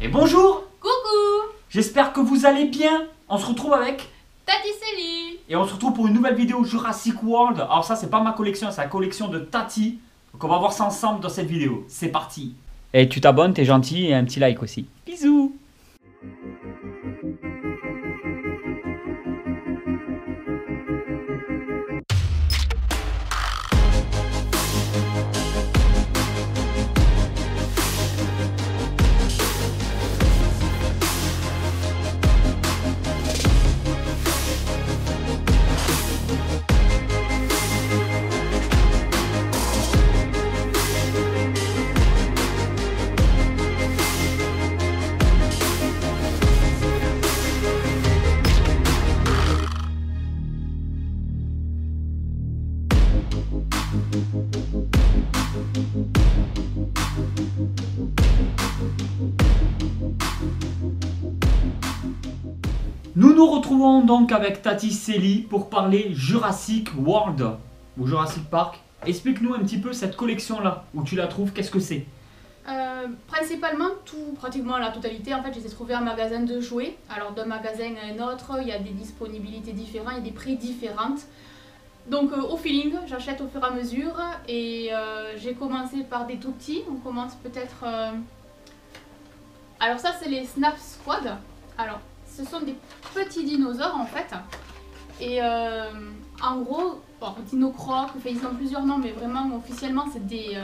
Et bonjour. Coucou. J'espère que vous allez bien. On se retrouve avec Tati Célie. Et on se retrouve pour une nouvelle vidéo Jurassic World. Alors ça c'est pas ma collection, c'est la collection de Tati. Donc on va voir ça ensemble dans cette vidéo. C'est parti. Et tu t'abonnes, t'es gentil et un petit like aussi. Bisous. Nous nous retrouvons donc avec Tati Célie pour parler Jurassic World ou Jurassic Park. Explique-nous un petit peu cette collection-là, où tu la trouves, qu'est-ce que c'est? Principalement, pratiquement la totalité, en fait, je les ai trouvés en magasin de jouets. Alors d'un magasin à un autre, il y a des disponibilités différentes, il y a des prix différents. Donc au feeling, j'achète au fur et à mesure et j'ai commencé par des tout petits. On commence peut-être... Alors ça, c'est les Snap Squad. Alors, ce sont des petits dinosaures en fait. Et en gros, bon, Dinocroc, enfin, ils ont plusieurs noms, mais vraiment officiellement, c'est des...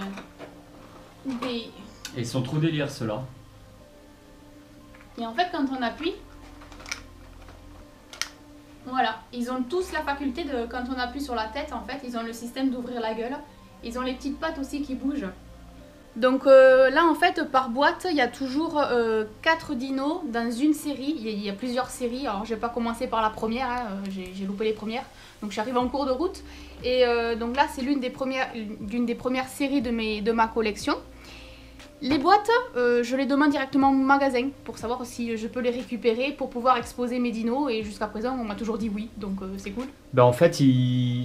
Et ils sont trop délire ceux-là. Et en fait, quand on appuie, voilà, ils ont tous la faculté de, quand on appuie sur la tête, en fait, ils ont le système d'ouvrir la gueule. Ils ont les petites pattes aussi qui bougent. Donc là, en fait, par boîte, il y a toujours 4 dinos dans une série. Il y a plusieurs séries. Alors, je vais pas commencer par la première, hein, j'ai loupé les premières. Donc, j'arrive en cours de route. Et donc là, c'est l'une des premières séries de ma collection. Les boîtes, je les demande directement au magasin pour savoir si je peux les récupérer pour pouvoir exposer mes dinos. Et jusqu'à présent, on m'a toujours dit oui, donc c'est cool. Ben en fait,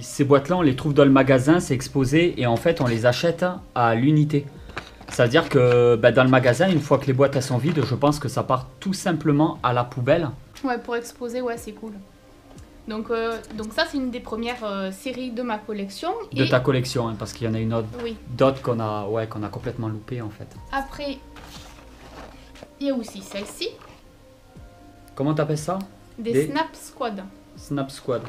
ces boîtes-là, on les trouve dans le magasin, c'est exposé, et en fait, on les achète à l'unité. C'est-à-dire que dans le magasin, une fois que les boîtes elles sont vides, je pense que ça part tout simplement à la poubelle. Ouais, pour exposer, ouais, c'est cool. Donc ça, c'est une des premières séries de ma collection. De ta collection, hein, parce qu'il y en a une autre, oui. D'autres qu'on a complètement loupé en fait. Après, il y a aussi celle-ci. Comment t'appelles ça? Des Snap Squad. Snap Squad.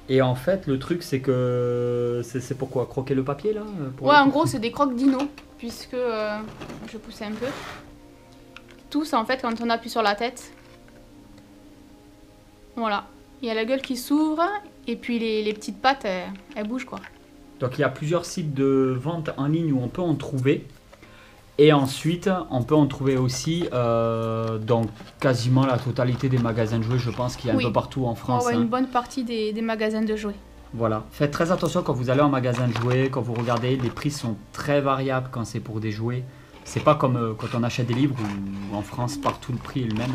Et en fait, le truc, c'est que... C'est pourquoi? Croquer le papier, là pour ouais, en gros, c'est des croques dino, puisque... je pousse un peu. Tous, en fait, quand on appuie sur la tête... Voilà. Il y a la gueule qui s'ouvre, et puis les petites pattes, elles bougent, quoi. Donc, il y a plusieurs sites de vente en ligne où on peut en trouver. Et ensuite, on peut en trouver aussi dans quasiment la totalité des magasins de jouets. Je pense qu'il y a un peu partout en France. Ouais, une bonne partie des magasins de jouets. Voilà. Faites très attention quand vous allez en magasin de jouets, quand vous regardez, les prix sont très variables quand c'est pour des jouets. C'est pas comme quand on achète des livres où en France, partout le prix est le même.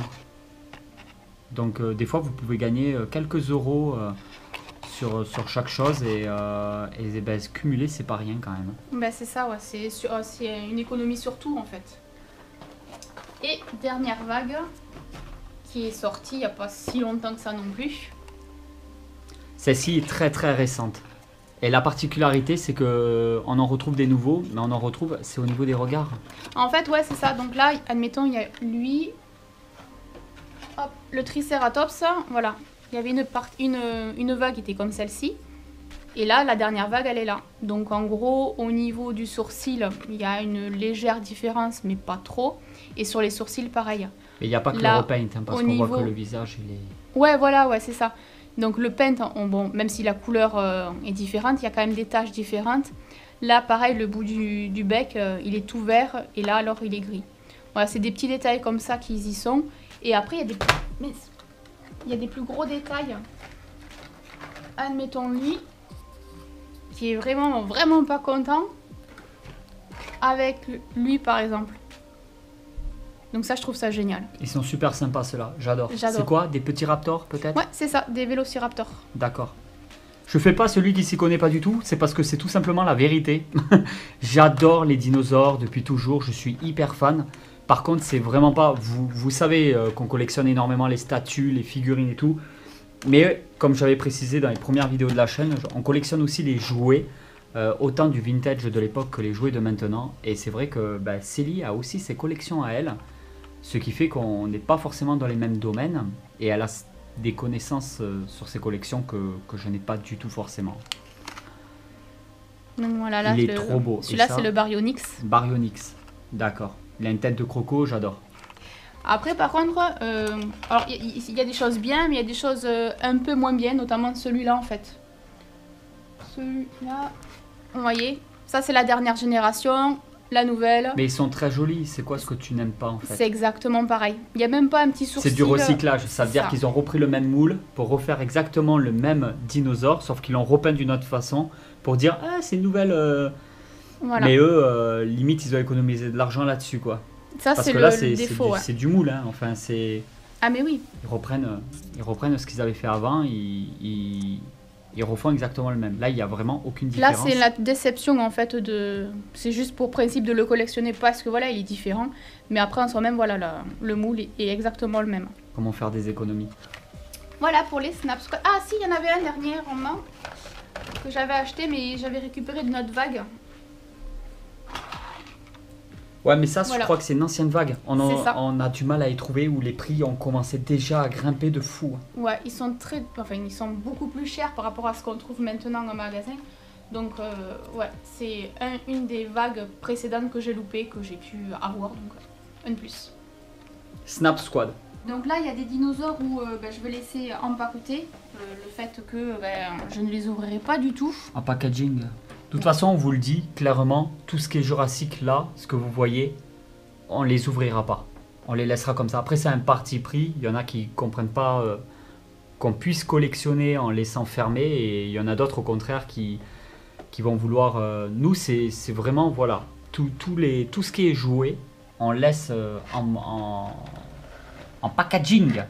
Donc des fois, vous pouvez gagner quelques euros sur chaque chose et cumuler, c'est pas rien quand même. Ben, c'est ça, ouais. C'est une économie sur tout en fait. Et dernière vague qui est sortie il n'y a pas si longtemps que ça non plus. Celle-ci est très très récente. Et la particularité, c'est que on en retrouve des nouveaux, mais on en retrouve, c'est au niveau des regards. En fait, ouais, c'est ça. Donc là, admettons, il y a lui, hop, le Triceratops, voilà. Il y avait une vague qui était comme celle-ci. Et là, la dernière vague, elle est là. Donc en gros, au niveau du sourcil, il y a une légère différence, mais pas trop. Et sur les sourcils, pareil. Mais il n'y a pas que le repaint, hein, parce qu'on voit que le visage, il est... Ouais, voilà, ouais, c'est ça. Donc le paint, bon, même si la couleur est différente, il y a quand même des taches différentes. Là, pareil, le bout du bec, il est tout vert. Et là, alors, il est gris. Voilà, c'est des petits détails comme ça qui y sont. Et après, il y a des plus gros détails. Admettons lui, qui est vraiment, vraiment pas content avec lui, par exemple. Donc ça, je trouve ça génial. Ils sont super sympas ceux-là, j'adore. C'est quoi? Des petits raptors peut-être? Ouais, c'est ça, des vélociraptors. D'accord. Je fais pas celui qui s'y connaît pas du tout, c'est parce que c'est tout simplement la vérité. J'adore les dinosaures depuis toujours, je suis hyper fan. Par contre, c'est vraiment pas... Vous savez qu'on collectionne énormément les statues, les figurines et tout. Mais comme j'avais précisé dans les premières vidéos de la chaîne, on collectionne aussi les jouets. Autant du vintage de l'époque que les jouets de maintenant. Et c'est vrai que Célie a aussi ses collections à elle. Ce qui fait qu'on n'est pas forcément dans les mêmes domaines. Et elle a des connaissances sur ses collections que je n'ai pas du tout forcément. Donc voilà, là, il est trop beau. Celui-là, c'est le Baryonyx. Baryonyx, d'accord. Il a une tête de croco, j'adore. Après, par contre, alors il y a des choses bien, mais il y a des choses un peu moins bien, notamment celui-là en fait. Celui-là, vous voyez, ça c'est la dernière génération, la nouvelle. Mais ils sont très jolis, c'est quoi ce que tu n'aimes pas en fait? C'est exactement pareil. Il n'y a même pas un petit sourcil. C'est du recyclage, ça veut dire qu'ils ont repris le même moule pour refaire exactement le même dinosaure, sauf qu'ils l'ont repeint d'une autre façon pour dire « Ah, c'est une nouvelle... Voilà. Mais eux, limite, ils ont économisé de l'argent là-dessus, quoi. Ça, c'est le défaut. C'est du moule, hein. Enfin, c'est... Ah, mais oui. Ils reprennent ce qu'ils avaient fait avant, ils refont exactement le même. Là, il n'y a vraiment aucune différence. Là, c'est la déception, en fait, de... C'est juste pour principe de le collectionner parce que, voilà, il est différent. Mais après, en soi-même, voilà, le moule est exactement le même. Comment faire des économies? Voilà, pour les snaps. Ah, si, il y en avait un dernièrement que j'avais acheté, mais j'avais récupéré de notre vague. Ouais, mais ça, voilà. Je crois que c'est une ancienne vague. On a du mal à y trouver où les prix ont commencé déjà à grimper de fou. Ouais, ils sont beaucoup plus chers par rapport à ce qu'on trouve maintenant en magasin. Donc, ouais, c'est une des vagues précédentes que j'ai loupées, que j'ai pu avoir. Donc, un de plus. Snap Squad. Donc là, il y a des dinosaures où je vais laisser empaqueter. Le fait que je ne les ouvrirai pas du tout. En packaging. De toute façon, on vous le dit clairement, tout ce qui est Jurassique là, ce que vous voyez, on les ouvrira pas. On les laissera comme ça. Après, c'est un parti pris. Il y en a qui comprennent pas qu'on puisse collectionner en laissant fermer. Et il y en a d'autres, au contraire, qui vont vouloir... nous, c'est vraiment, voilà, tout ce qui est joué, on laisse en packaging.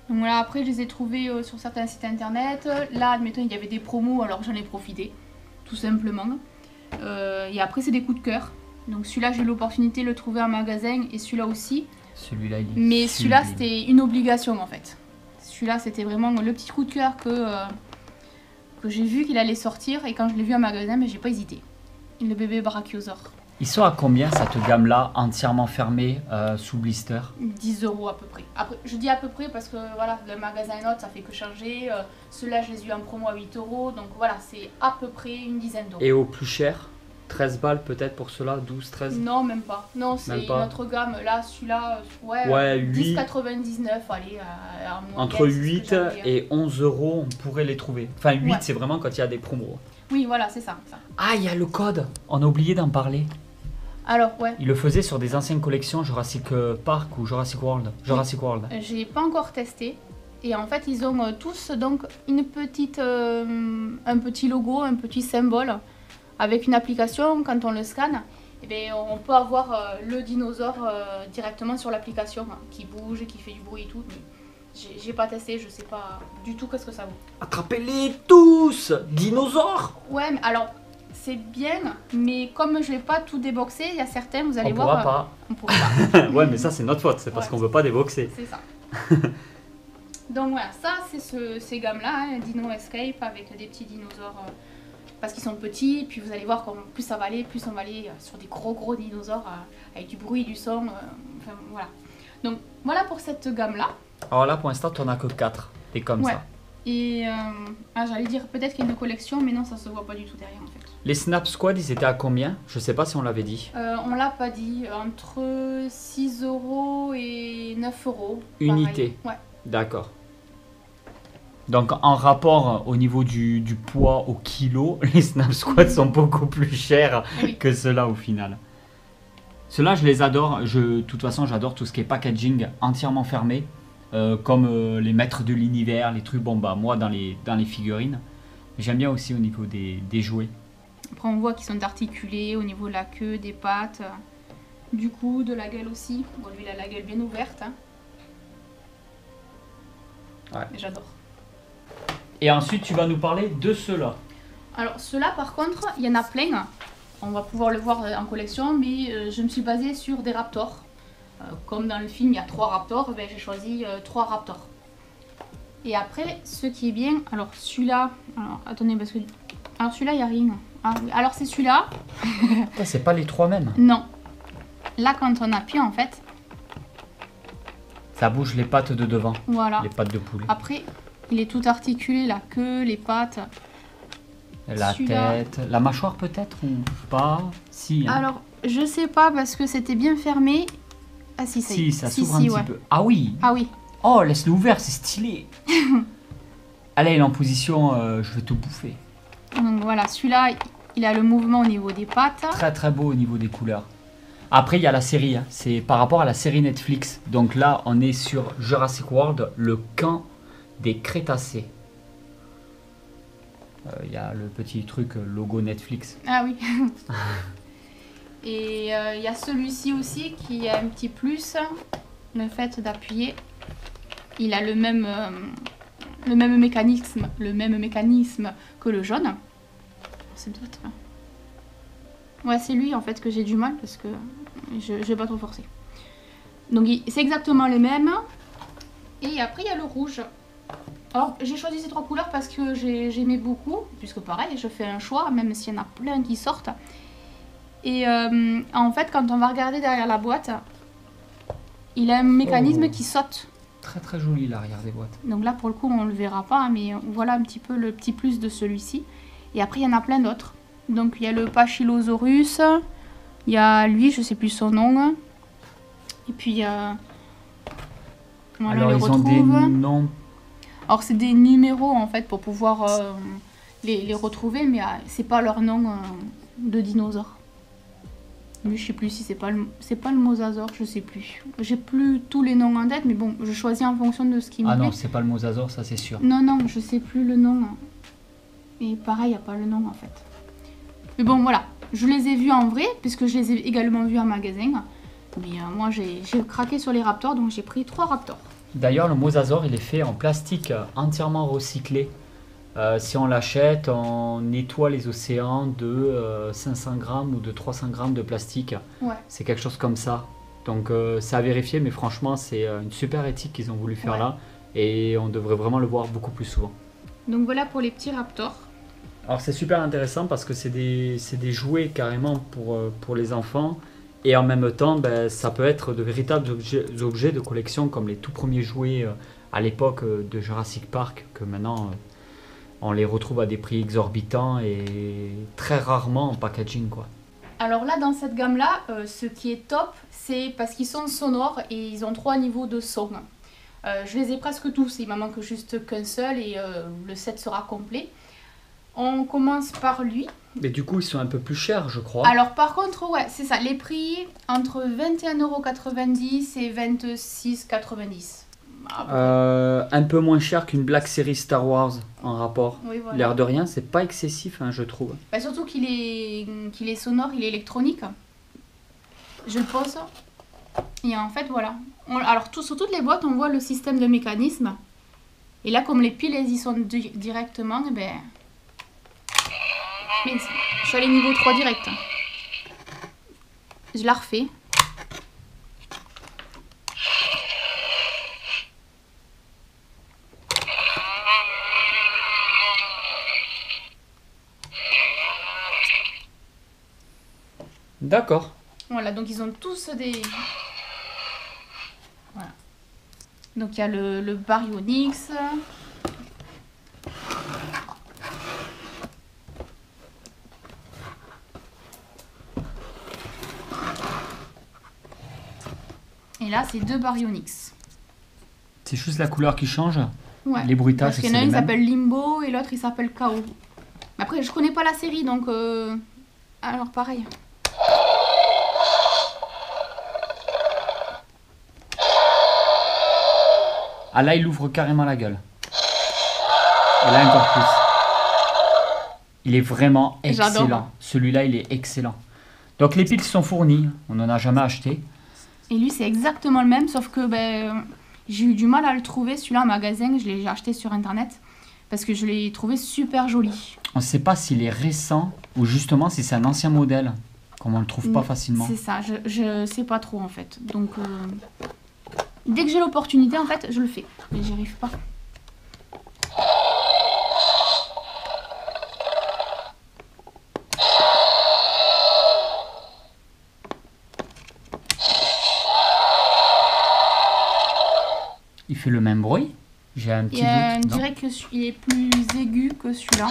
Donc voilà, après, je les ai trouvés sur certains sites internet. Là, admettons, il y avait des promos, alors j'en ai profité. Tout simplement. Et après, c'est des coups de cœur. Donc celui-là, j'ai eu l'opportunité de le trouver en magasin et celui-là aussi. Celui-là, il est... Mais celui-là, c'était une obligation en fait. Celui-là, c'était vraiment le petit coup de cœur que j'ai vu qu'il allait sortir. Et quand je l'ai vu en magasin, j'ai pas hésité. Le bébé Brachiosaure. Ils sont à combien cette gamme-là, entièrement fermée, sous blister? 10 € à peu près. Après, je dis à peu près parce que voilà, le magasin note, ça fait que changer. Ceux-là, je les ai eu en promo à 8 €. Donc voilà, c'est à peu près une dizaine d'euros. Et au plus cher, 13 balles peut-être pour ceux-là, 12, 13? Non, même pas. Non, c'est une autre gamme. Là, celui-là, ouais 8... 10,99, allez. Entre 8 et 11 €, on pourrait les trouver. Enfin, 8, c'est vraiment quand il y a des promos. Oui, voilà, c'est ça. Ah, il y a le code. On a oublié d'en parler. Alors, ouais. Il le faisait sur des anciennes collections Jurassic Park ou Jurassic World. J'ai pas encore testé. Et en fait, ils ont tous donc une petite, un petit logo, un petit symbole avec une application. Quand on le scanne, eh bien, on peut avoir le dinosaure directement sur l'application qui bouge, qui fait du bruit et tout. J'ai pas testé, je sais pas du tout qu'est-ce que ça vaut. Attrapez-les tous, dinosaures. Ouais, mais alors... C'est bien, mais comme je vais pas tout déboxer, il y a certains, vous allez on voir... Pourra pas. On pourra pas. Ouais, mais ça c'est notre faute, c'est parce qu'on veut pas déboxer. C'est ça. Donc voilà, ça c'est ces gammes-là, hein, Dino Escape avec des petits dinosaures parce qu'ils sont petits. Puis vous allez voir comme plus ça va aller, plus on va aller sur des gros dinosaures avec du bruit, du son. Enfin voilà. Donc voilà pour cette gamme-là. Alors là pour l'instant tu en as que 4, et comme ça. Et j'allais dire peut-être qu'il y a une collection, mais non, ça se voit pas du tout derrière en fait. Les Snap Squad, ils étaient à combien? Je sais pas si on l'avait dit. On l'a pas dit, entre 6 € et 9 €. Unité? Ouais. D'accord. Donc en rapport au niveau du poids au kilo, les Snap Squad sont beaucoup plus chers que ceux-là au final. Ceux-là, je les adore. De toute façon, j'adore tout ce qui est packaging entièrement fermé. Comme les maîtres de l'univers, les trucs, bon bah moi dans les figurines. J'aime bien aussi au niveau des jouets. Après on voit qu'ils sont articulés au niveau de la queue, des pattes, du cou, de la gueule aussi. Bon lui il a la gueule bien ouverte. Hein. Ouais. J'adore. Et ensuite tu vas nous parler de ceux-là. Alors ceux-là par contre, il y en a plein. On va pouvoir le voir en collection, mais je me suis basée sur des raptors. Comme dans le film, il y a 3 raptors, ben, j'ai choisi 3 raptors. Et après, ce qui est bien, alors celui-là, alors attendez, parce que... Alors celui-là, il n'y a rien. Ah, oui. Alors c'est celui-là. C'est pas les 3 mêmes. Non. Là, quand on appuie, en fait... Ça bouge les pattes de devant. Voilà. Les pattes de poulet. Après, il est tout articulé, la queue, les pattes. La tête, la mâchoire peut-être ou pas? Si. Hein. Alors, je sais pas parce que c'était bien fermé. Ah si, si, ça s'ouvre un petit peu. Ah oui. Ah oui. Oh, laisse-le ouvert, c'est stylé. Allez, il est en position, je vais tout bouffer. Donc voilà, celui-là, il a le mouvement au niveau des pattes. Très très beau au niveau des couleurs. Après, il y a la série, hein. C'est par rapport à la série Netflix. Donc là, on est sur Jurassic World, le camp des Crétacés. Il y a le petit truc logo Netflix. Ah oui. Et il y a celui-ci aussi qui a un petit plus. Le fait d'appuyer, il a le même mécanisme que le jaune. C'est peut-être... Ouais, c'est lui en fait que j'ai du mal parce que je vais pas trop forcer. Donc c'est exactement les mêmes. Et après il y a le rouge. Alors j'ai choisi ces 3 couleurs parce que j'aimais beaucoup, puisque pareil je fais un choix même s'il y en a plein qui sortent. Et en fait quand on va regarder derrière la boîte, il a un mécanisme qui saute. Très très joli l'arrière des boîtes. Donc là pour le coup on le verra pas, mais voilà un petit peu le petit plus de celui-ci. Et après il y en a plein d'autres. Donc il y a le Pachylosaurus, il y a lui, je sais plus son nom. Et puis voilà, alors ils ont des noms. Alors c'est des numéros en fait pour pouvoir les retrouver, mais c'est pas leur nom de dinosaure. Lui je sais plus si c'est pas le mosasaure, je sais plus. J'ai plus tous les noms en tête, mais bon, je choisis en fonction de ce qui me plaît. Ah non, c'est pas le mosasaure, ça c'est sûr. Non, je sais plus le nom. Et pareil, il n'y a pas le nom en fait. Mais bon, voilà. Je les ai vus en vrai, puisque je les ai également vus en magasin. Mais moi, j'ai craqué sur les raptors, donc j'ai pris 3 raptors. D'ailleurs, le mosasaure, il est fait en plastique entièrement recyclé. Si on l'achète, on nettoie les océans de 500 grammes ou de 300 grammes de plastique. Ouais. C'est quelque chose comme ça. Donc, c'est à vérifier, mais franchement, c'est une super éthique qu'ils ont voulu faire là. Et on devrait vraiment le voir beaucoup plus souvent. Donc, voilà pour les petits raptors. Alors c'est super intéressant parce que c'est des jouets carrément pour les enfants et en même temps ça peut être de véritables objets de collection comme les tout premiers jouets à l'époque de Jurassic Park que maintenant on les retrouve à des prix exorbitants et très rarement en packaging quoi. Alors là dans cette gamme là, ce qui est top c'est parce qu'ils sont sonores et ils ont 3 niveaux de son. Je les ai presque tous, il m'en manque juste qu'un seul et le set sera complet. On commence par lui. Mais du coup, ils sont un peu plus chers, je crois. Alors, par contre, ouais, c'est ça. Les prix, entre 21,90 € et 26,90 €. Un peu moins cher qu'une Black Series Star Wars en rapport. Oui, voilà. L'air de rien, c'est pas excessif, hein, je trouve. Bah, surtout qu'il est sonore, il est électronique. Je le pose. Et en fait, voilà. Alors, sur toutes les boîtes, on voit le système de mécanisme. Et là, comme les piles, elles y sont directement, eh ben... Mais je suis allée niveau 3 direct. Je la refais. D'accord. Voilà, donc ils ont tous des... Voilà. Donc il y a le Baryonyx. Et là, c'est 2 Baryonyx. C'est juste la couleur qui change. Ouais. Les bruitages, c'est les mêmes. Il y en a un qui s'appelle Limbo et l'autre il s'appelle Chaos. Après, je connais pas la série donc. Alors, pareil. Ah là, il ouvre carrément la gueule. Et là, encore plus. Il est vraiment excellent. Celui-là, il est excellent. Donc, les piles sont fournies. On n'en a jamais acheté. Et lui, c'est exactement le même, sauf que j'ai eu du mal à le trouver. Celui-là, en magasin, je l'ai acheté sur Internet. Parce que je l'ai trouvé super joli. On ne sait pas s'il est récent ou justement si c'est un ancien modèle Comme on le trouve pas facilement. C'est ça, je sais pas trop en fait. Donc, dès que j'ai l'opportunité, en fait, je le fais. Mais j'y arrive pas. Il fait le même bruit? J'ai un petit doute. On non dirait qu'il est plus aigu que celui-là.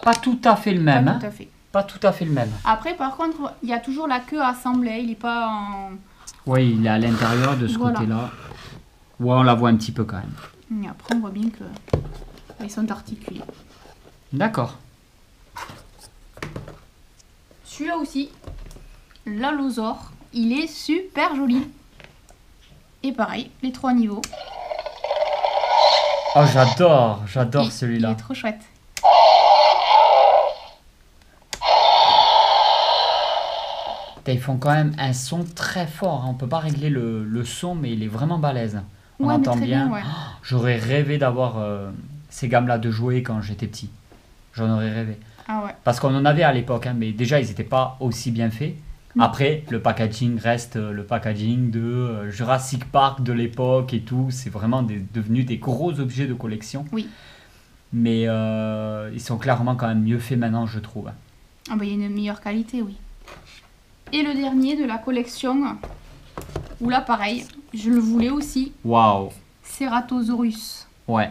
Pas tout à fait le même. Pas Hein. tout à fait. Pas tout à fait le même. Après, par contre, il y a toujours la queue assemblée. Il est pas en... Oui, il est à l'intérieur de ce Voilà. côté-là. Ouais, on la voit un petit peu quand même. Et après, on voit bien que ils sont articulés. D'accord. Celui-là aussi, l'allosaure, il est super joli. Et pareil, les 3 niveaux. Oh, j'adore Il celui-là. est trop chouette. Ils font quand même un son très fort. Hein. On peut pas régler le son, mais il est vraiment balèze. On Ouais, mais entend très bien. ouais. Oh, j'aurais rêvé d'avoir ces gammes-là de jouets quand j'étais petit. J'en aurais rêvé. Ah ouais. Parce qu'on en avait à l'époque, hein, mais déjà, ils n'étaient pas aussi bien faits. Mm. Après, le packaging reste le packaging de Jurassic Park de l'époque et tout. C'est vraiment devenu des gros objets de collection. Oui. Mais ils sont clairement quand même mieux faits maintenant, je trouve. Ah bah, il y a une meilleure qualité, oui. Et le dernier de la collection, où là, pareil, je le voulais aussi, Waouh. Ceratosaurus. Ouais.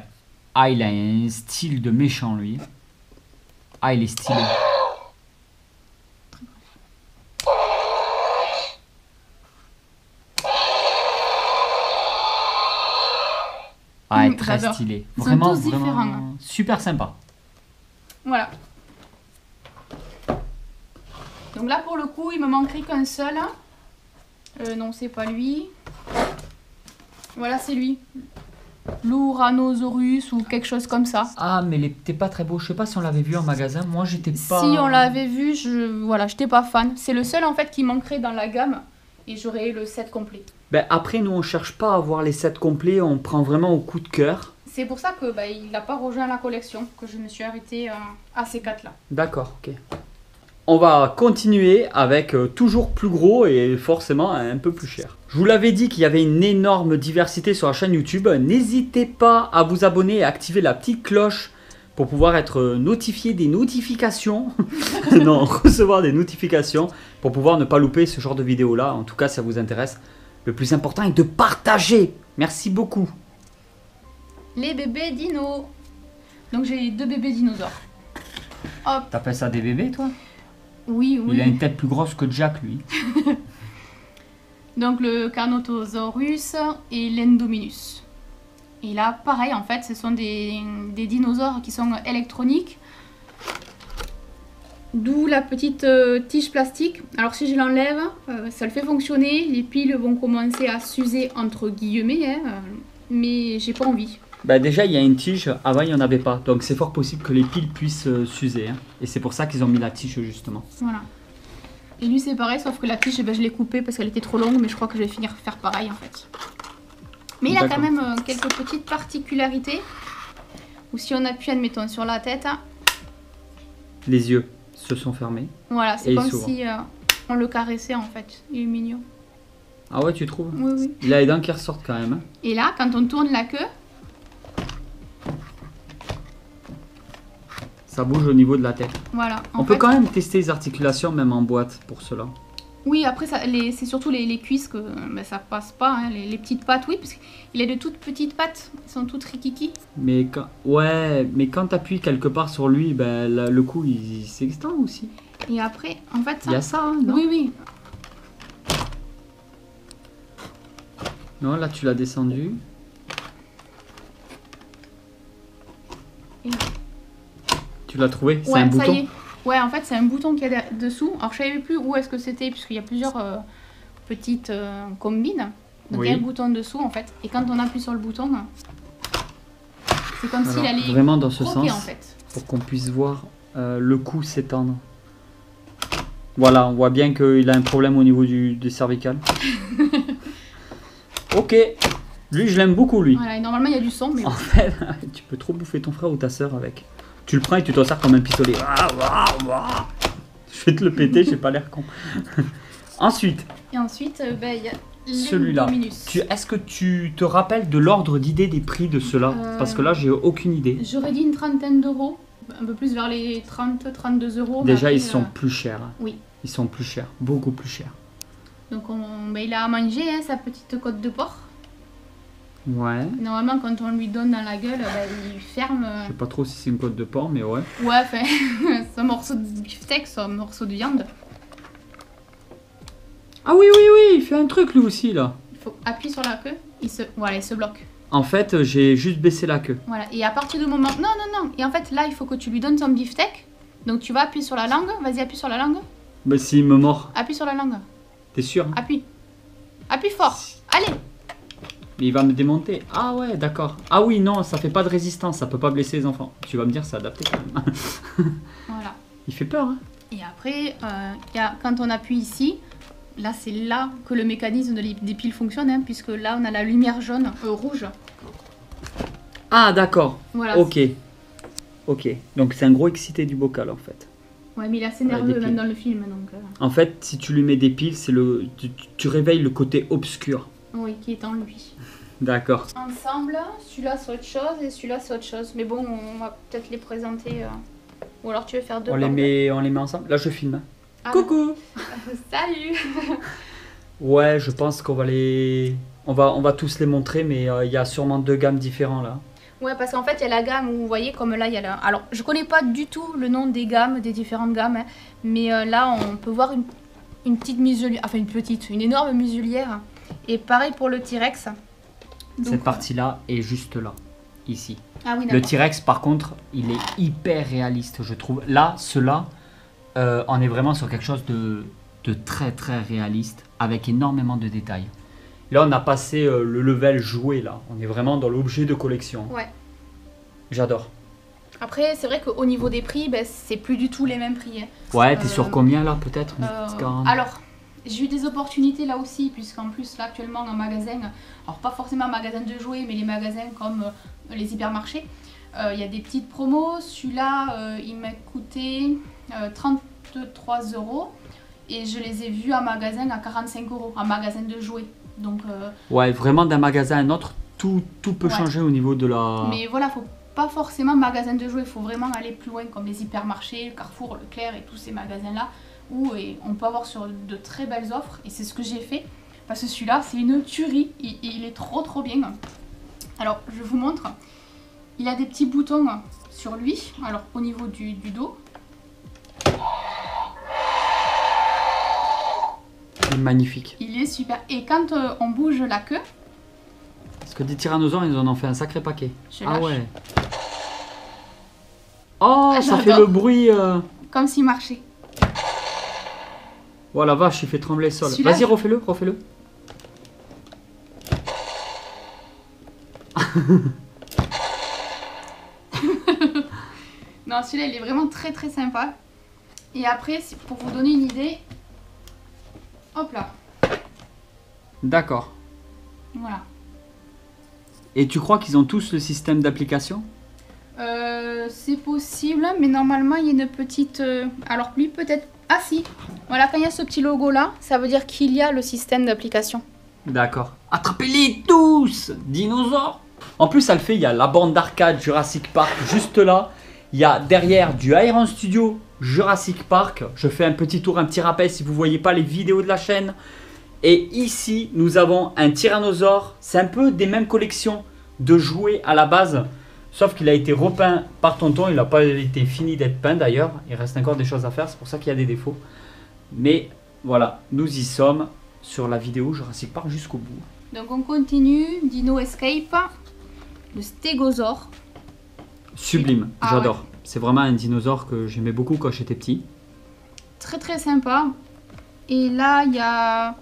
Ah, il a un style de méchant, lui. Ah, il est stylé. Ah, très j'adore. stylé. Ils sont Vraiment, tous différents, vraiment hein. super sympa. Voilà. Donc là, pour le coup, il me manquerait qu'un seul. Non, c'est pas lui. Voilà, c'est lui. L'Uranosaurus ou quelque chose comme ça. Ah, mais il était pas très beau. Je sais pas si on l'avait vu en magasin. Moi, j'étais pas... Si on l'avait vu, voilà, j'étais pas fan. C'est le seul en fait qui manquerait dans la gamme et j'aurais le set complet. Ben, après, nous, on cherche pas à avoir les sets complets. On prend vraiment au coup de cœur. C'est pour ça que il n'a pas rejoint la collection, que je me suis arrêtée à ces 4-là. D'accord, ok. On va continuer avec toujours plus gros et forcément un peu plus cher. Je vous l'avais dit qu'il y avait une énorme diversité sur la chaîne YouTube. N'hésitez pas à vous abonner et à activer la petite cloche pour pouvoir être notifié des notifications. Non, recevoir des notifications pour pouvoir ne pas louper ce genre de vidéo là. En tout cas, ça vous intéresse. Le plus important est de partager. Merci beaucoup. Les bébés dinos. Donc j'ai 2 bébés dinosaures. Hop. T'appelles ça des bébés, toi? Oui, oui. Il a une tête plus grosse que Jack, lui. Donc le Carnotaurus et l'Endominus. Et là, pareil, en fait, ce sont des dinosaures qui sont électroniques. D'où la petite tige plastique. Alors si je l'enlève, ça le fait fonctionner. Les piles vont commencer à s'user entre guillemets, hein, mais j'ai pas envie. Bah déjà, il y a une tige. Avant, il n'y en avait pas. Donc c'est fort possible que les piles puissent s'user. Hein. Et c'est pour ça qu'ils ont mis la tige, justement. Voilà. Et lui, c'est pareil, sauf que la tige, je l'ai coupée parce qu'elle était trop longue, mais je crois que je vais finir faire pareil, en fait. Mais il a quand même quelques petites particularités. Ou si on appuie, admettons, sur la tête, Les yeux se sont fermés. voilà, c'est Et comme il s'ouvre. si on le caressait, en fait. Il est mignon. Ah ouais, tu trouves? Oui, oui. Il a les dents qui ressortent quand même. Hein. Et là, quand on tourne la queue, Ça bouge au niveau de la tête. voilà. On peut quand même tester les articulations, même en boîte, pour cela. Oui, après, c'est surtout les cuisses que ça passe pas. Hein. Les petites pattes, oui, parce qu'il a de toutes petites pattes. Elles sont toutes rikiki. Mais quand, ouais, mais quand tu appuies quelque part sur lui, ben, le cou, il s'extend aussi. Et après, en fait, Il y a ça, hein, non? Oui, oui. Non, là, tu l'as descendu. Et... Tu l'as trouvé? C'est Ouais, un ça bouton? y est. Ouais, en fait, c'est un bouton qui est dessous. Alors, je savais plus où est-ce que c'était, puisqu'il y a plusieurs petites combines. Donc, il y a un bouton dessous, en fait. Et quand on appuie sur le bouton, c'est comme s'il allait vraiment dans ce croquer, sens, en fait. pour qu'on puisse voir le cou s'étendre. Voilà, on voit bien qu'il a un problème au niveau du cervical. Ok, Lui, je l'aime beaucoup, lui. Voilà, et normalement il y a du son, mais En fait, tu peux trop bouffer ton frère ou ta soeur avec. Tu le prends et tu t'en sers comme un pistolet. Je vais te le péter, j'ai pas l'air con. Ensuite, et ensuite il y a celui-là. l'Indominus. Est-ce que tu te rappelles de l'ordre d'idée des prix de ceux-là? Parce que là, j'ai aucune idée. J'aurais dit une trentaine d'euros, un peu plus vers les 30-32 euros. Déjà, mais ils après, sont plus chers. Oui. Ils sont plus chers, beaucoup plus chers. Donc il a à manger hein, sa petite côte de porc. Ouais. Normalement, quand on lui donne dans la gueule, il ferme. Je sais pas trop si c'est une côte de porc, mais ouais. Ouais, enfin, c'est un morceau de beefsteak, c'est un morceau de viande. Ah oui, oui, oui, il fait un truc lui aussi là. Il faut appuyer sur la queue, il se bloque. En fait, j'ai juste baissé la queue. Voilà, et à partir du moment... Non, non, non. Et en fait, là, il faut que tu lui donnes son beefsteak. Donc tu vas appuyer sur la langue. Vas-y, appuie sur la langue. Bah s'il me mord. Appuie sur la langue. T'es sûr? Appuie. Appuie fort. Allez. Mais il va me démonter. Ah ouais, d'accord. Ah oui, non, ça fait pas de résistance, ça peut pas blesser les enfants. Tu vas me dire, c'est adapté quand même. Voilà. Il fait peur, hein. Et après, quand on appuie ici, là, c'est là que le mécanisme des piles fonctionne, hein, puisque là, on a la lumière jaune, rouge. Ah d'accord. Voilà. Ok. Ok. Donc c'est un gros excité du bocal en fait. Ouais, mais il est assez Ouais, nerveux des même piles. dans le film, donc... En fait, si tu lui mets des piles, c'est tu réveilles le côté obscur. Oui, qui est en lui. D'accord. Ensemble, celui-là c'est autre chose et celui-là c'est autre chose. Mais bon, on va peut-être les présenter. Ou alors tu veux faire deux On les met ensemble. Là, je filme. Hein. Ah, Coucou. salut. Ouais, je pense qu'on va on va tous les montrer, mais il y a sûrement deux gammes différentes là. Ouais, parce qu'en fait, il y a la gamme où vous voyez, comme là, il y a la... Alors, je connais pas du tout le nom des gammes, des différentes gammes, hein, mais là, on peut voir une petite muselière, enfin une énorme muselière. Et pareil pour le T-Rex. Donc, Cette partie-là est juste là, ici. Ah oui, Le d'accord. T-Rex, par contre, il est hyper réaliste, je trouve. Là, ceux-là, on est vraiment sur quelque chose de très très réaliste, avec énormément de détails. Là, on a passé le level jouet, là. On est vraiment dans l'objet de collection. Ouais. J'adore. Après, c'est vrai qu'au niveau des prix, ben, c'est plus du tout les mêmes prix. Hein. Ouais, t'es sur combien, là, peut-être une petite 40? Alors, j'ai eu des opportunités là aussi, puisqu'en plus, là, actuellement, en magasin, alors pas forcément en magasin de jouets, mais les magasins comme les hypermarchés, il y a des petites promos. Celui-là, il m'a coûté 33 €. Et je les ai vus en magasin à 45 €, en magasin de jouets. Donc, Ouais, vraiment d'un magasin à un autre, tout peut Ouais. changer au niveau de la... mais voilà, faut pas forcément magasin de jouets, il faut vraiment aller plus loin, comme les hypermarchés, Carrefour, Leclerc et tous ces magasins-là, où on peut avoir sur de très belles offres. Et c'est ce que j'ai fait, parce que celui-là, c'est une tuerie, il est trop trop bien. Alors, je vous montre. Il a des petits boutons sur lui, alors au niveau du dos. Il est magnifique. Il est super. Et quand on bouge la queue, Parce que des tyrannosaures, ils en ont fait un sacré paquet. je Ah lâche, ouais. Oh, Ah, ça fait j'adore. le bruit... comme s'il marchait. Oh la vache, il fait trembler le sol. Celui-là, Vas-y, refais-le, refais-le. Non, celui-là, il est vraiment très très sympa. Et après, pour vous donner une idée, hop là, D'accord. voilà. Et tu crois qu'ils ont tous le système d'application? C'est possible, mais normalement, il y a une petite... alors lui, peut-être... Ah si, voilà, quand il y a ce petit logo là, ça veut dire qu'il y a le système d'application. D'accord. Attrapez-les tous, dinosaures. En plus, ça le fait, il y a la bande d'arcade Jurassic Park juste là. Il y a derrière du Iron Studio Jurassic Park. Je fais un petit tour, un petit rappel si vous ne voyez pas les vidéos de la chaîne. Et ici, nous avons un tyrannosaure. C'est un peu des mêmes collections de jouets à la base. Sauf qu'il a été repeint par Tonton. Il n'a pas été fini d'être peint d'ailleurs. Il reste encore des choses à faire. C'est pour ça qu'il y a des défauts. Mais voilà, nous y sommes sur la vidéo Jurassic Park jusqu'au bout. Donc on continue, Dino Escape, le stégosaure. Sublime, Ah j'adore. ouais. C'est vraiment un dinosaure que j'aimais beaucoup quand j'étais petit. Très très sympa. Et là, il y a...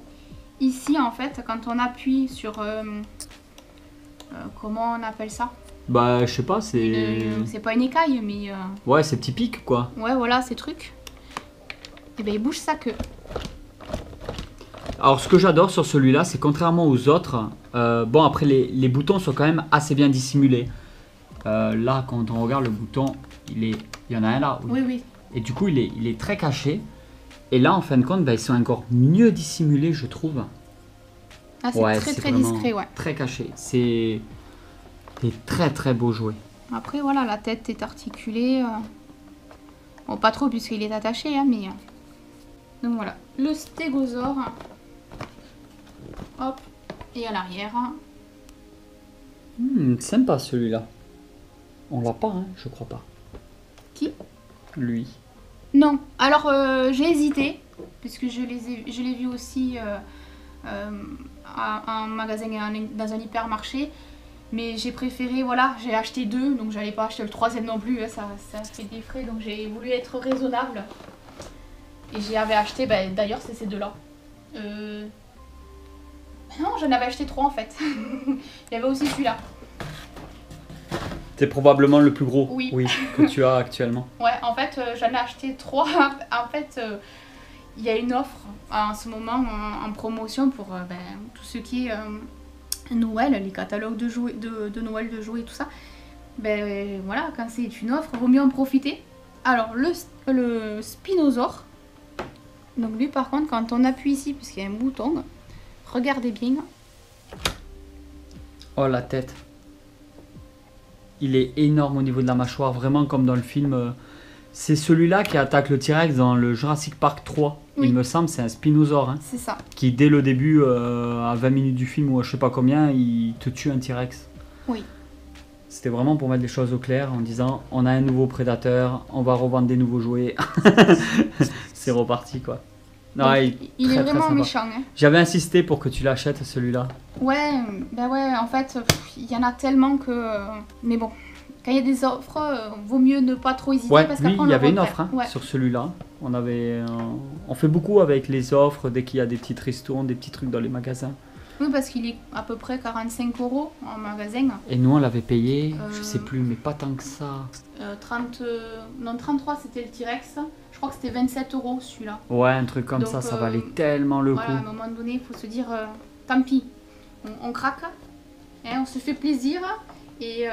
Ici, en fait, quand on appuie sur... comment on appelle ça? Bah, je sais pas, c'est... C'est pas une écaille, mais... Ouais, c'est petit pic, quoi. ouais, voilà, ces trucs. Et ben il bouge sa queue. Alors ce que j'adore sur celui-là, c'est contrairement aux autres, bon après les boutons sont quand même assez bien dissimulés. Là quand on regarde le bouton, il y en a un là. Oui, oui. Et du coup il est très caché. Et là en fin de compte, bah, ils sont encore mieux dissimulés je trouve. Ah, c'est Ouais, très c'est très vraiment discret, ouais. Très caché. C'est des très très beaux jouets. Après, voilà, la tête est articulée. Bon, pas trop puisqu'il est attaché, hein, mais... Donc voilà, le stégosaure. Hop, et à l'arrière. Sympa celui-là. On l'a pas, hein, je crois pas. Qui? Lui. Non, alors j'ai hésité, puisque je l'ai vu aussi en magasin, dans un hypermarché. Mais j'ai préféré, voilà, j'ai acheté 2, donc j'allais pas acheter le 3e non plus, hein, ça fait des frais, donc j'ai voulu être raisonnable. Et j'avais acheté, bah, d'ailleurs c'est ces 2-là. Non, j'en avais acheté 3 en fait. Il y avait aussi celui-là. C'est probablement le plus gros Oui. que tu as actuellement. Ouais, en fait, j'en ai acheté 3. En fait, il y a une offre en ce moment en promotion pour tout ce qui est Noël, les catalogues de jouets, de Noël de jouets et tout ça. Ben voilà, quand c'est une offre, vaut mieux en profiter. Alors, le Spinosaure. Donc lui, par contre, quand on appuie ici, puisqu'il y a un bouton, regardez bien. Oh, la tête. Il est énorme au niveau de la mâchoire, vraiment comme dans le film. C'est celui-là qui attaque le T-Rex dans le Jurassic Park 3. Oui. Il me semble, c'est un Spinosaure. Hein, C'est ça. qui, dès le début, à 20 minutes du film ou à je sais pas combien, il te tue un T-Rex. Oui. C'était vraiment pour mettre les choses au clair en disant on a un nouveau prédateur, on va revendre des nouveaux jouets. C'est reparti quoi. Non, Donc, il est très, vraiment très sympa. méchant. Hein. J'avais insisté pour que tu l'achètes celui-là. Ouais, ben ouais, en fait, il y en a tellement que... mais bon, quand il y a des offres, vaut mieux ne pas trop hésiter. Ouais, parce lui, qu'après, on il y le avait une regrette. offre hein, Ouais. sur celui-là. On fait beaucoup avec les offres dès qu'il y a des petites ristournes, des petits trucs dans les magasins. Oui, parce qu'il est à peu près 45 € en magasin. Et nous, on l'avait payé, je sais plus, mais pas tant que ça. 33, c'était le T-Rex. Je crois que c'était 27 € celui-là. Ouais, un truc comme Donc, ça valait tellement le Voilà, à un coup. moment donné, il faut se dire, tant pis, on craque, hein, on se fait plaisir. Et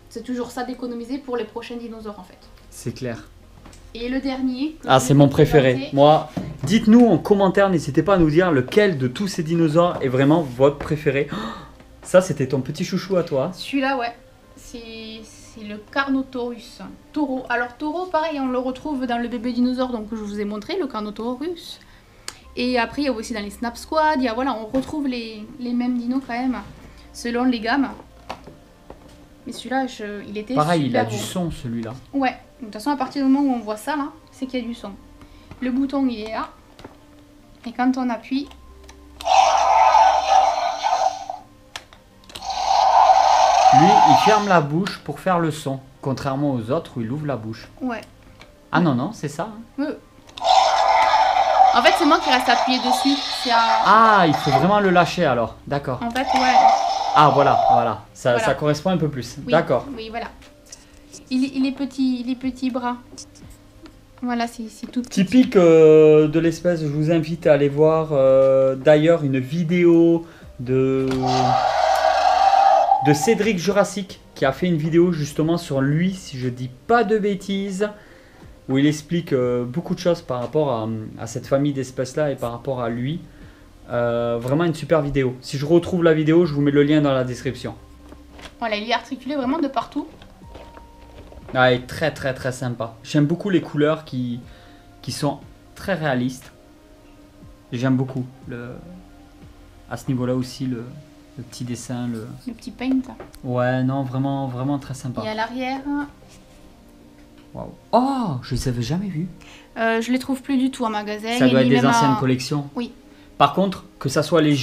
c'est toujours ça d'économiser pour les prochains dinosaures en fait. C'est clair. Et le dernier... Ah, c'est mon préféré. Moi, dites-nous en commentaire, n'hésitez pas à nous dire lequel de tous ces dinosaures est vraiment votre préféré. Oh, ça, c'était ton petit chouchou à toi. Celui-là, ouais. C'est le Carnotaurus. Taureau. Alors, taureau, pareil, on le retrouve dans le bébé dinosaure donc, que je vous ai montré, le Carnotaurus. Et après, il y a aussi dans les Snap Squad. Voilà, on retrouve les mêmes dinos quand même, selon les gammes. Mais celui-là, il était pareil, super il a du beau. son, celui-là. Ouais, de toute façon, à partir du moment où on voit ça, là, c'est qu'il y a du son. Le bouton, il est là. Et quand on appuie... Lui, il ferme la bouche pour faire le son, contrairement aux autres où il ouvre la bouche. Ouais. Ah non, non, c'est ça. Hein. En fait, c'est moi qui reste appuyé dessus. Ah, il faut vraiment le lâcher alors. D'accord. En fait, ouais. Ah, voilà. Ça, Voilà. ça correspond un peu plus. Oui, D'accord. Oui, voilà. Il est petit, les petits bras. Voilà, c'est tout petit. Typique de l'espèce, je vous invite à aller voir d'ailleurs une vidéo de Cédric Jurassic qui a fait une vidéo justement sur lui, si je dis pas de bêtises, où il explique beaucoup de choses par rapport à cette famille d'espèces là et par rapport à lui. Vraiment une super vidéo. Si je retrouve la vidéo, je vous mets le lien dans la description. Voilà, il est articulé vraiment de partout. Ah, il est très très très sympa. J'aime beaucoup les couleurs qui sont très réalistes. J'aime beaucoup à ce niveau là aussi le petit dessin. Le petit paint. Ouais, non, vraiment vraiment très sympa. Et à l'arrière, Wow. Oh, je les avais jamais vus. je les trouve plus du tout en magasin. Ça doit être ni des même anciennes collections. Oui. Par contre, que ça soit les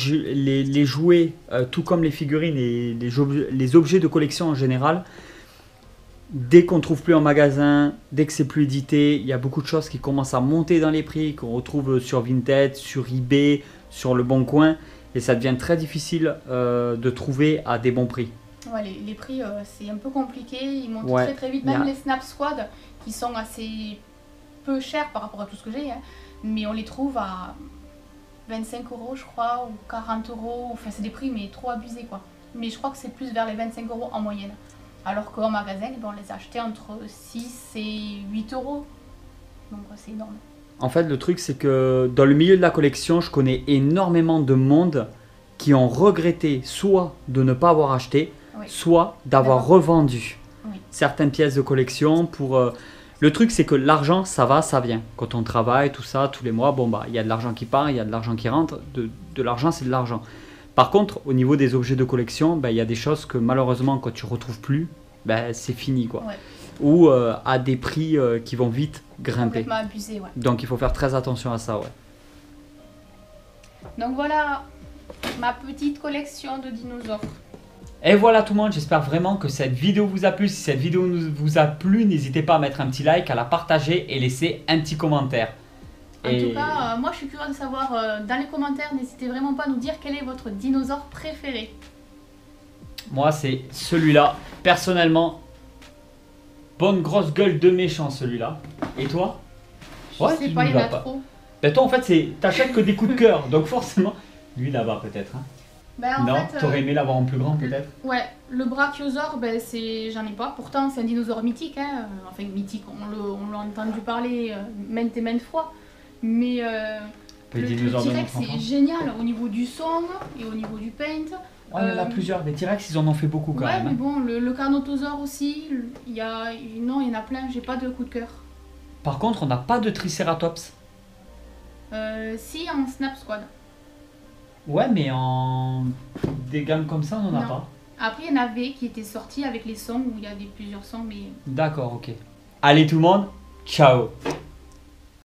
jouets, tout comme les figurines et les objets de collection en général, dès qu'on ne trouve plus en magasin, dès que c'est plus édité, il y a beaucoup de choses qui commencent à monter dans les prix, qu'on retrouve sur Vinted, sur eBay, sur Le Bon Coin, et ça devient très difficile de trouver à des bons prix. Ouais, les prix, c'est un peu compliqué. Ils montent Ouais, très très vite. Même les Snap Squad, qui sont assez peu chers par rapport à tout ce que j'ai, hein, mais on les trouve à 25 euros, je crois, ou 40 euros. Enfin, c'est des prix, mais trop abusés, quoi. Mais je crois que c'est plus vers les 25 euros en moyenne. Alors qu'en magasin, on les a achetés entre 6 et 8 euros. Donc, c'est énorme. En fait, le truc, c'est que dans le milieu de la collection, je connais énormément de monde qui ont regretté soit de ne pas avoir acheté, Oui. soit d'avoir revendu Oui. certaines pièces de collection pour... Le truc, c'est que l'argent, ça va, ça vient. Quand on travaille, tout ça, tous les mois, bon, bah, il y a de l'argent qui part, il y a de l'argent qui rentre. De l'argent, c'est de l'argent. Par contre, au niveau des objets de collection, bah, il y a des choses que malheureusement, quand tu ne retrouves plus, bah, c'est fini, quoi. Ouais. Ou à des prix qui vont vite grimper. Complètement abusé, ouais. Donc, il faut faire très attention à ça, ouais. Donc voilà, ma petite collection de dinosaures. Et voilà tout le monde, j'espère vraiment que cette vidéo vous a plu. Si cette vidéo vous a plu, n'hésitez pas à mettre un petit like, à la partager et laisser un petit commentaire. En tout cas, moi je suis curieuse de savoir dans les commentaires, n'hésitez vraiment pas à nous dire quel est votre dinosaure préféré. Moi c'est celui-là, personnellement, bonne grosse gueule de méchant celui-là. Et toi? Je sais pas, il y en a trop. Ben toi en fait, t'achètes que des coups de cœur, donc forcément, lui là-bas peut-être. Hein. Ben, non, fait, t'aurais aimé l'avoir en plus grand peut-être? Ouais, le brachiosaure, ben, j'en ai pas. Pourtant, c'est un dinosaure mythique. Hein. Enfin, mythique, on l'a entendu parler maintes et maintes fois. Mais le T-Rex, c'est génial au niveau du son et au niveau du paint. Ouais, il y en a plusieurs. Des T-Rex, ils en ont fait beaucoup quand même. Ouais, mais bon, le Carnotaurus aussi, non, il y en a plein. J'ai pas de coup de cœur. Par contre, on n'a pas de Triceratops. Si, en Snap Squad. Ouais, mais en des gammes comme ça, on n'en a pas. Après, il y en avait qui étaient sortis avec les sons, où il y avait plusieurs sons, mais... D'accord, ok. Allez tout le monde, ciao!